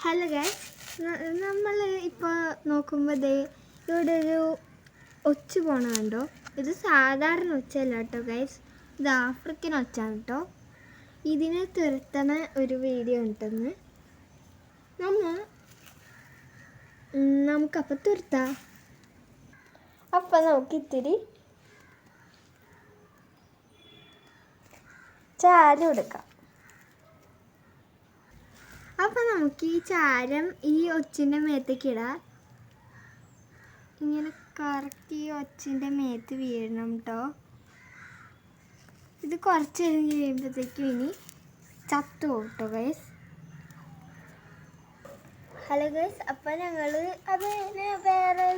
Hello guys, നമ്മൾ ഇപ്പോൾ നോക്കുമ്പോൾ ഇവിടെ ഒരു ഒച്ച പോണുണ്ടോ? ഇത് സാധാരണ ഒച്ചയല്ല കേട്ടോ ഗൈസ്, ഇത് ആഫ്രിക്കൻ ഒച്ചാണ് കേട്ടോ. ഇതിനെ തുരത്തണ ഒരു വീഡിയോ ഉണ്ടെന്ന് നമുക്കപ്പോൾ തുരത്താം. അപ്പം നമുക്ക് ഇത്തിരി ചാരം എടുക്കാം. അപ്പം നമുക്ക് ഈ ചാരം ഈ ഒച്ചിൻ്റെ മേത്തേക്ക് ഇടാം. ഇങ്ങനെ കറക്റ്റ് ഈ ഒച്ചിൻ്റെ മേത്ത് വീഴണം കേട്ടോ. ഇത് കുറച്ച് നേരം കഴിയുമ്പോഴത്തേക്കും ഇനി ചത്തു പോകും കേട്ടോ ഗൈസ്. ഹലോ ഗൈസ്, അപ്പം ഞങ്ങൾ അതിനെ വേറെ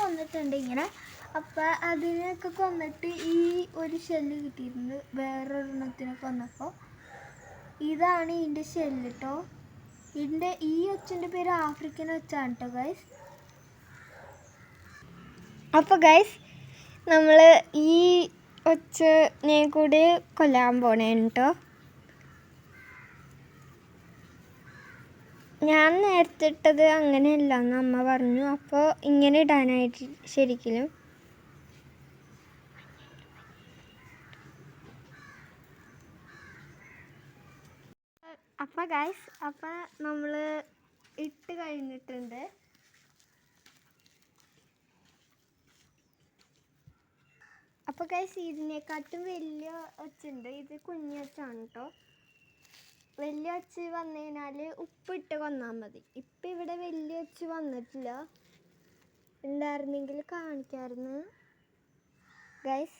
കൊന്നിട്ടുണ്ട് ഇങ്ങനെ. അപ്പം അതിനൊക്കെ കൊന്നിട്ട് ഈ ഒരു ഷെല്ല് കിട്ടിയിട്ടുണ്ട്. വേറൊരെണ്ണത്തിനെ കൊന്നപ്പോൾ ഇതാണ് ഇതിൻ്റെ ഷെല്ല് കേട്ടോ. ഈ ഒച്ചിൻ്റെ പേര് ആഫ്രിക്കൻ ഒച്ചാണ് കേട്ടോ ഗൈസ്. അപ്പോൾ ഗൈസ്, നമ്മൾ ഈ ഒച്ചിനെ കൂടി കൊല്ലാൻ പോണേണ് കേട്ടോ. ഞാൻ നേരത്തെ ഇട്ടത് അങ്ങനെയല്ല എന്ന് അമ്മ പറഞ്ഞു. അപ്പോൾ ഇങ്ങനെ ഇടാനായിട്ട് ശരിക്കും. അപ്പോൾ ഗൈസ്, അപ്പം നമ്മൾ ഇട്ട് കഴിഞ്ഞിട്ടുണ്ട്. അപ്പോൾ ഗൈസ്, ഇതിനെക്കാട്ടും വലിയ ഒച്ചുണ്ട്. ഇത് കുഞ്ഞൊച്ചാണ് കേട്ടോ. വലിയ ഒച്ച് വന്നു കഴിഞ്ഞാൽ ഉപ്പിട്ട് കൊന്നാൽ മതി. ഇപ്പം ഇവിടെ വലിയ ഒച്ച് വന്നിട്ടില്ല. ഉണ്ടായിരുന്നെങ്കിൽ കാണിക്കാമായിരുന്നു ഗൈസ്.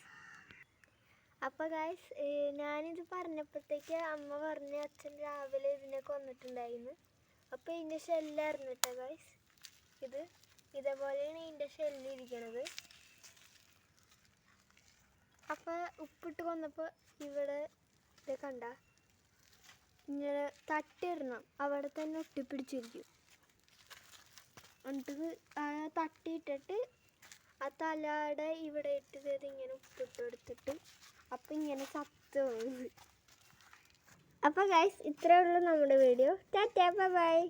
അപ്പോൾ ഗൈസ്, ഞാനിത് പറഞ്ഞപ്പോഴത്തേക്ക് അമ്മ പറഞ്ഞ അച്ഛൻ രാവിലെ ഇതിനെ കൊന്നിട്ടുണ്ടായിരുന്നു. അപ്പോൾ ഇതിൻ്റെ ഷെല്ലായിരുന്നു കേട്ടോ ഗൈസ്. ഇതേപോലെയാണ് ഇതിൻ്റെ ഷെല്ലിരിക്കണത്. അപ്പോൾ ഉപ്പിട്ട് കൊന്നപ്പോൾ ഇവിടെ ഇത് കണ്ട ഇങ്ങനെ തട്ടിയിടണം, അവിടെ തന്നെ ഒട്ടിപ്പിടിച്ചിരിക്കും. എന്നിട്ട് തട്ടിയിട്ടിട്ട് ആ തലയുടെ ഇവിടെ ഇട്ടത് ഇങ്ങനെ ഉപ്പിട്ട് കൊടുത്തിട്ട് അപ്പം ഇങ്ങനെ ചത്തു പോകുന്നത്. അപ്പോൾ ഗൈസ്, ഇത്രയേ ഉള്ളൂ നമ്മുടെ വീഡിയോ. Tata, bye bye.